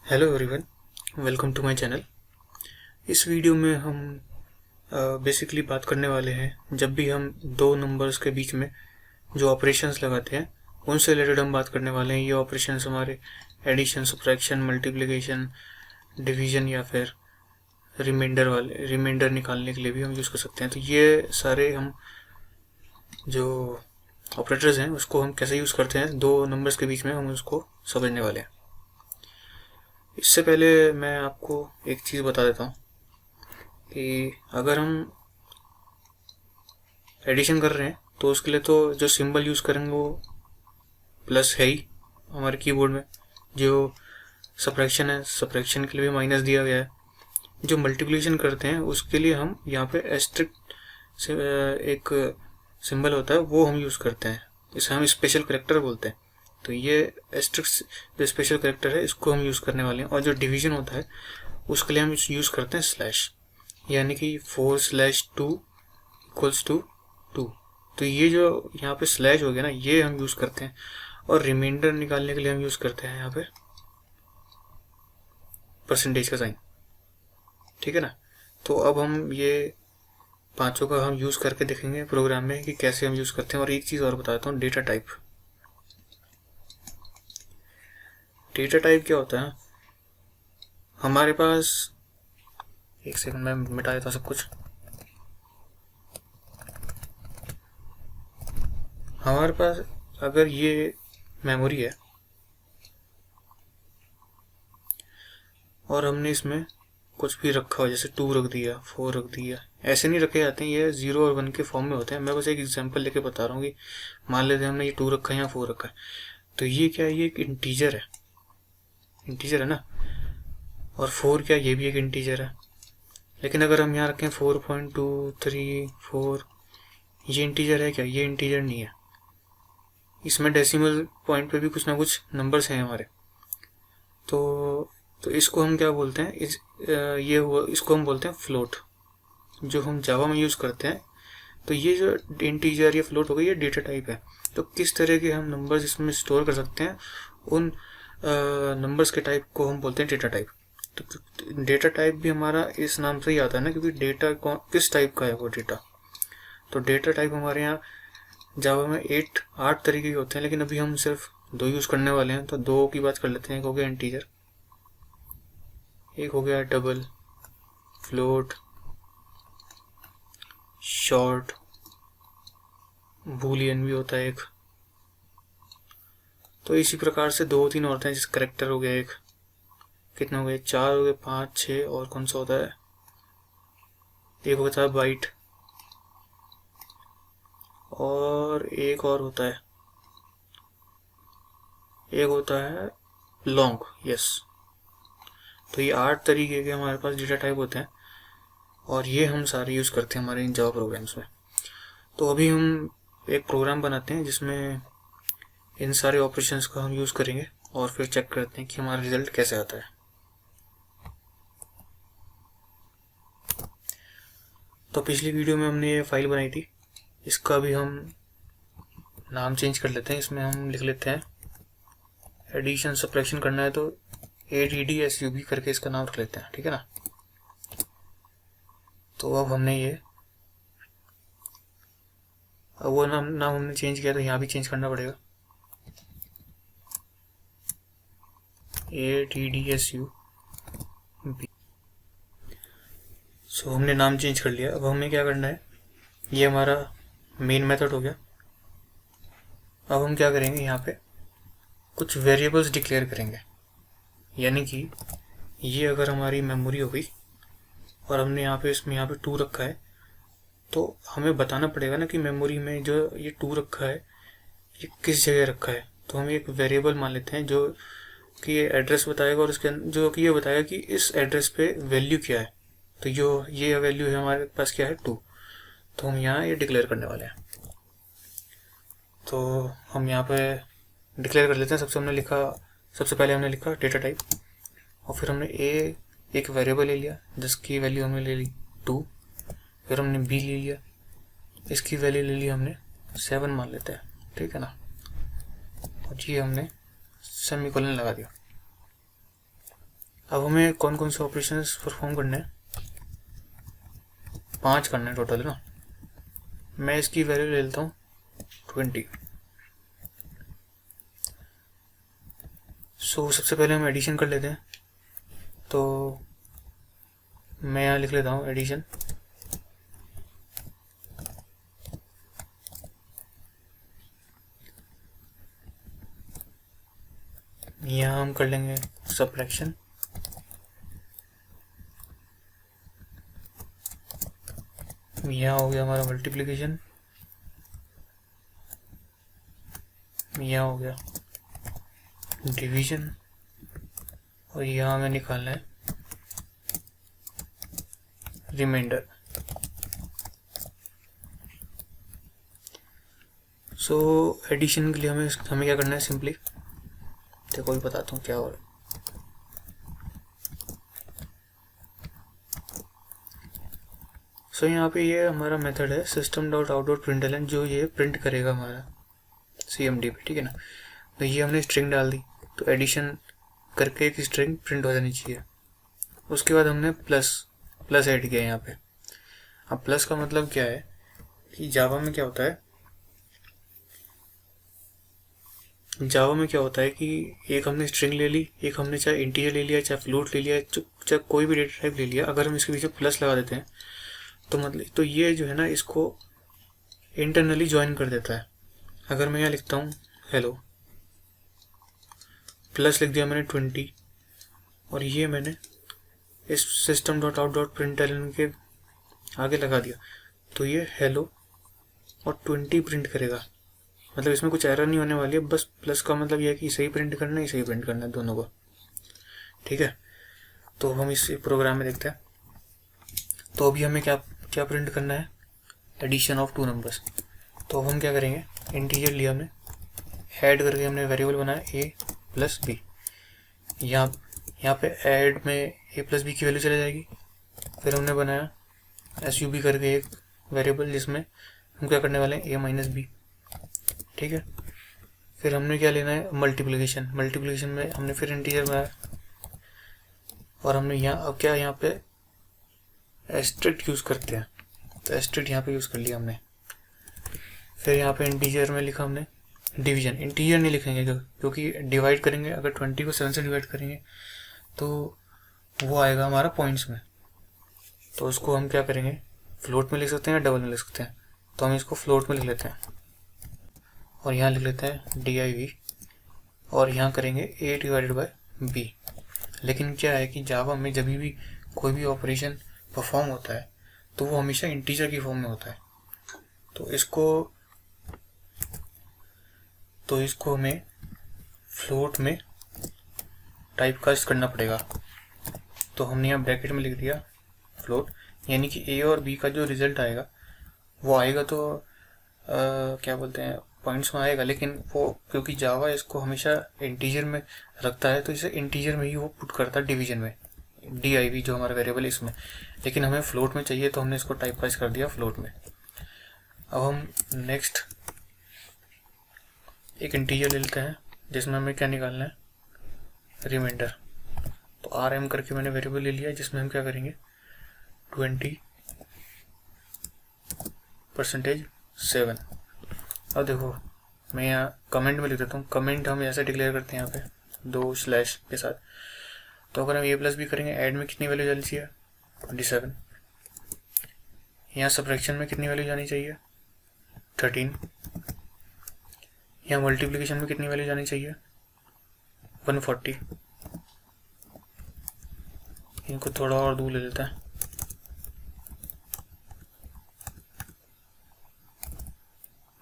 Hello everyone, welcome to my channel. इस video में हम बेसिकली बात करने वाले हैं जब भी हम दो नंबर्स के बीच में जो ऑपरेशंस लगाते हैं उनसे रिलेटेड हम बात करने वाले हैं। ये ऑपरेशंस हमारे एडिशन, सब्ट्रैक्शन, मल्टीप्लिकेशन, डिवीजन या फिर रिमाइंडर निकालने के लिए भी हम यूज़ कर सकते हैं। तो ये सारे हम जो ऑपरेटर्स हैं उसको हम कैसे यूज़ करते हैं दो नंबर्स के बीच में, हम उसको समझने वाले हैं। इससे पहले मैं आपको एक चीज़ बता देता हूँ कि अगर हम एडिशन कर रहे हैं तो उसके लिए तो जो सिंबल यूज़ करेंगे वो प्लस है ही हमारे कीबोर्ड में। जो सब्ट्रैक्शन है, सब्ट्रैक्शन के लिए भी माइनस दिया गया है। जो मल्टीप्लिकेशन करते हैं उसके लिए हम यहाँ पे एस्ट्रिक्ट से एक सिंबल होता है वो हम यूज़ करते हैं, इसे हम स्पेशल करेक्टर बोलते हैं। तो ये एस्ट्रिक्ट जो स्पेशल करेक्टर है इसको हम यूज़ करने वाले हैं। और जो डिवीजन होता है उसके लिए हम यूज़ करते हैं स्लैश, यानी कि 4/2 इक्वल्स टू 2। तो ये जो यहाँ पे स्लैश हो गया ना, ये हम यूज़ करते हैं। और रिमाइंडर निकालने के लिए हम यूज़ करते हैं यहाँ पे परसेंटेज का साइन, ठीक है ना। तो अब हम ये पांचों का हम यूज़ करके देखेंगे प्रोग्राम में कि कैसे हम यूज़ करते हैं। और एक चीज़ और बताता हूँ, डेटा टाइप। डेटा टाइप क्या होता है हमारे पास, एक सेकंड में मिटा देता हूँ सब कुछ। हमारे पास अगर ये मेमोरी है और हमने इसमें कुछ भी रखा हो, जैसे 2 रख दिया, 4 रख दिया, ऐसे नहीं रखे जाते हैं, ये 0 और 1 के फॉर्म में होते हैं। मैं बस एक एग्जांपल लेके बता रहा हूँ कि मान लेते हैं हमने ये 2 रखा है या 4 रखा है। तो ये क्या है, ये एक इंटीजर है, इंटीजर है ना। और 4 क्या, ये भी एक इंटीजर है। लेकिन अगर हम यहाँ रखें 4.234, ये इंटीजर है क्या? ये इंटीजर नहीं है। इसमें डेसिमल पॉइंट पे भी कुछ ना कुछ नंबर्स हैं हमारे। तो इसको हम क्या बोलते हैं, इसको हम बोलते हैं फ्लोट, जो हम जावा में यूज़ करते हैं। तो ये जो इंटीजर या फ्लोट हो गई, ये डेटा टाइप है। तो किस तरह के हम नंबर्स इसमें स्टोर कर सकते हैं, उन नंबर्स के टाइप को हम बोलते हैं डेटा टाइप। तो डेटा टाइप भी हमारा इस नाम से ही आता है ना, क्योंकि डेटा किस टाइप का है वो डेटा। तो डेटा टाइप हमारे यहाँ जावा में 8 तरीके के होते हैं, लेकिन अभी हम सिर्फ 2 यूज़ करने वाले हैं। तो 2 की बात कर लेते हैं। एक हो गया इंटीजर, एक हो गया डबल, फ्लोट, शॉर्ट, बूलियन भी होता है एक। तो इसी प्रकार से 2-3 और हैं, जैसे करेक्टर हो गया एक, कितना हो गया, 4 हो गए, 5, 6, और कौन सा होता है, एक होता है बाइट, और एक और होता है, एक होता है लॉन्ग। यस। तो ये 8 तरीके के हमारे पास डेटा टाइप होते हैं, और ये हम सारे यूज़ करते हैं हमारे इन जावा प्रोग्राम्स में। तो अभी हम एक प्रोग्राम बनाते हैं जिसमें इन सारे ऑपरेशंस का हम यूज़ करेंगे, और फिर चेक करते हैं कि हमारा रिजल्ट कैसे आता है। तो पिछली वीडियो में हमने ये फाइल बनाई थी, इसका भी हम नाम चेंज कर लेते हैं। इसमें हम लिख लेते हैं एडिशन सब्ट्रैक्शन करना है तो ADDSUB करके इसका नाम रख लेते हैं, ठीक है ना। तो अब हमने ये, अब वो नाम हमने चेंज किया तो यहाँ भी चेंज करना पड़ेगा, ADDSUB। सो हमने नाम चेंज कर लिया। अब हमें क्या करना है, ये हमारा मेन मेथड हो गया। अब हम क्या करेंगे, यहाँ पे कुछ वेरिएबल्स डिक्लेयर करेंगे। यानी कि ये अगर हमारी मेमोरी हो गई और हमने इसमें यहाँ पे 2 रखा है, तो हमें बताना पड़ेगा ना कि मेमोरी में जो ये 2 रखा है ये किस जगह रखा है। तो हम एक वेरिएबल मान लेते हैं जो कि ये एड्रेस बताएगा, और इसके जो कि ये बताएगा कि इस एड्रेस पे वैल्यू क्या है। तो जो ये वैल्यू है हमारे पास क्या है, 2। तो हम यहाँ ये डिक्लेयर करने वाले हैं। तो हम यहाँ पे डिक्लेयर कर लेते हैं। सबसे पहले हमने लिखा डेटा टाइप, और फिर हमने एक वेरिएबल ले लिया जिसकी वैल्यू हमने ले ली 2। फिर हमने बी ले लिया, इसकी वैल्यू ले ली हमने 7 मान लेते हैं, ठीक है ना। और ये हमने सेमीकोलन लगा दिया। अब हमें कौन कौन से ऑपरेशंस परफॉर्म करने हैं, 5 करना है टोटल ना। मैं इसकी वैल्यू ले लेता हूँ 20। सो सबसे पहले हम एडिशन कर लेते हैं, तो मैं यहाँ लिख लेता हूँ एडिशन। यहाँ हम कर लेंगे सब्ट्रैक्शन। यहाँ हो गया हमारा मल्टीप्लिकेशन, यहाँ हो गया डिवीजन, और यहाँ हमें निकालना है रिमाइंडर। सो एडिशन के लिए हमें क्या करना है, सिंपली देखो भी बताता हूँ क्या हो रहा है। सो यहाँ पे ये हमारा मेथड है system dot out dot println, जो ये प्रिंट करेगा हमारा CMD पे, ठीक है ना। तो ये हमने स्ट्रिंग डाल दी, तो एडिशन करके एक स्ट्रिंग प्रिंट हो जानी चाहिए। उसके बाद हमने प्लस ऐड किया यहाँ पे। अब प्लस का मतलब क्या है कि जावा में क्या होता है कि एक हमने स्ट्रिंग ले ली, एक हमने चाहे इंटीजर ले लिया, चाहे फ्लोट ले लिया, चाहे कोई भी डेटा टाइप ले लिया, अगर हम इसके पीछे प्लस लगा देते हैं तो मतलब तो ये जो है ना इसको इंटरनली ज्वाइन कर देता है। अगर मैं यहाँ लिखता हूँ हेलो, प्लस लिख दिया मैंने 20, और ये मैंने इस system dot out dot println के आगे लगा दिया, तो ये हेलो और 20 प्रिंट करेगा। मतलब इसमें कुछ एरर नहीं होने वाली है, बस प्लस का मतलब यह है कि सही प्रिंट करना है, सही प्रिंट करना है दोनों को, ठीक है। तो हम इस प्रोग्राम में देखते हैं। तो अभी हमें क्या प्रिंट करना है, एडिशन ऑफ 2 नंबर्स। तो अब हम क्या करेंगे, इंटीजर लिया हमने, ऐड करके हमने वेरिएबल बनाया a प्लस बी। यहाँ पे ऐड में a प्लस बी की वैल्यू चली जाएगी। फिर हमने बनाया SUB करके एक वेरिएबल, जिसमें हम क्या करने वाले हैं, a माइनस बी, ठीक है। फिर हमने क्या लेना है, मल्टीप्लिकेशन में हमने फिर इंटीजर बनाया, और हमने यहाँ पे एस्ट्रिक्ट यूज़ करते हैं, तो एस्ट्रिक्ट यहाँ पे यूज़ कर लिया हमने। फिर यहाँ पे इंटीजर में लिखा हमने डिवीजन। इंटीजर नहीं लिखेंगे क्योंकि डिवाइड करेंगे, अगर 20 को 7 से डिवाइड करेंगे तो वो आएगा हमारा पॉइंट्स में, तो उसको हम क्या करेंगे, फ्लोट में लिख सकते हैं या डबल में लिख सकते हैं। तो हम इसको फ्लोट में लिख लेते हैं, और यहाँ लिख लेते हैं div, और यहाँ करेंगे a डिवाइडेड बाय b। लेकिन क्या है कि जावा में जब भी कोई भी ऑपरेशन परफॉर्म होता है तो वो हमेशा इंटीजर की फॉर्म में होता है, तो इसको हमें फ्लोट में टाइप कास्ट करना पड़ेगा। तो हमने यहाँ ब्रैकेट में लिख दिया फ्लोट, यानी कि a और b का जो रिजल्ट आएगा वो आएगा तो क्या बोलते हैं, पॉइंट्स में आएगा, लेकिन वो क्योंकि जावा इसको हमेशा इंटीजर में रखता है तो इसे इंटीजर में ही वो पुट करता है डिवीजन में, div जो हमारा वेरिएबल इसमें। लेकिन हमें फ्लोट में चाहिए तो हमने इसको टाइप कास्ट कर दिया फ्लोट में। अब हम नेक्स्ट एक इंटीजर ले लेते हैं जिसमें हमें क्या निकालना है, रिमाइंडर। तो rm करके मैंने वेरिएबल ले लिया, जिसमें हम क्या करेंगे 20%7। अब देखो मैं यहाँ कमेंट में लिख देता हूँ, कमेंट हम ऐसे डिक्लेयर करते हैं यहाँ पे 2 स्लैश के साथ। तो अगर हम a प्लस बी करेंगे, ऐड में कितनी वैल्यू जानी चाहिए 27, यहाँ सब्ट्रैक्शन में कितनी वैल्यू जानी चाहिए 13, यहाँ मल्टीप्लिकेशन में कितनी वैल्यू जानी चाहिए 140। इनको थोड़ा और दूर ले लेता है,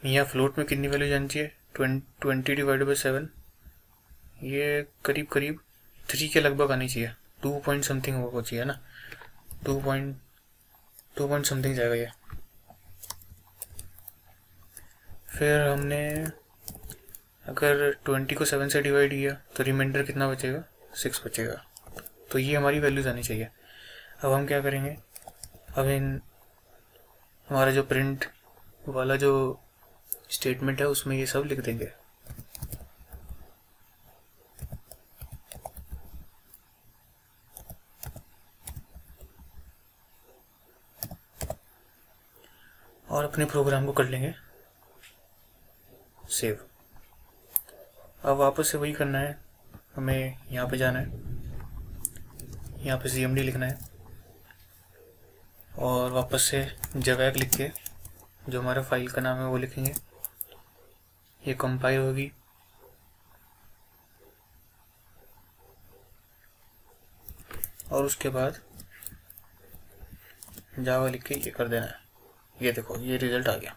यहाँ फ्लोट में कितनी वैल्यू जानी चाहिए 20 डिवाइडेड बाई 7, ये करीब 3 के लगभग आनी चाहिए, 2 पॉइंट समथिंग होगा चाहिए ना, 2 पॉइंट समथिंग जाएगा ये। फिर हमने अगर 20 को 7 से डिवाइड किया तो रिमाइंडर कितना बचेगा 6 बचेगा, तो ये हमारी वैल्यूज आनी चाहिए। अब हम क्या करेंगे, अब हमारा जो प्रिंट वाला जो स्टेटमेंट है उसमें ये सब लिख देंगे। और अपने प्रोग्राम को कर लेंगे सेव। अब वापस से वही करना है, हमें यहाँ पे जाना है, यहाँ पे cmd लिखना है और वापस से जवैक लिख के जो हमारा फाइल का नाम है वो लिखेंगे। ये कंपाइल होगी और उसके बाद जावा लिख के ये कर देना है। ये देखो ये रिजल्ट आ गया।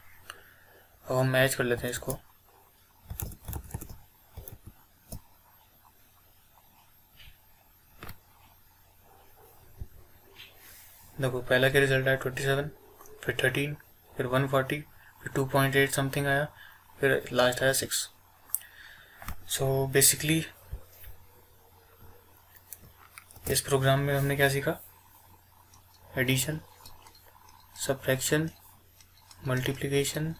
अब हम मैच कर लेते हैं इसको। देखो पहला क्या रिजल्ट आया 27, फिर 13, फिर 140, फिर 2.8 समथिंग आया, फिर लास्ट आया 6। सो बेसिकली इस प्रोग्राम में हमने क्या सीखा? एडिशन, सब्ट्रैक्शन, मल्टीप्लिकेशन,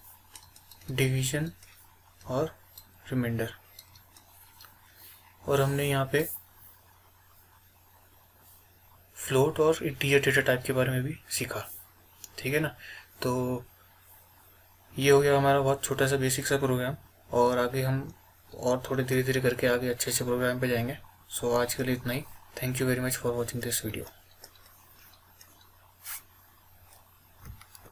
डिवीजन और रिमाइंडर। और हमने यहाँ पे फ्लोट और इंटीजर डेटा टाइप के बारे में भी सीखा। ठीक है ना? तो ये हो गया हमारा बहुत छोटा सा बेसिक सा प्रोग्राम, और आगे हम और थोड़े धीरे धीरे करके आगे अच्छे अच्छे प्रोग्राम पे जाएंगे। सो आज के लिए इतना ही। Thank you very much for watching this video.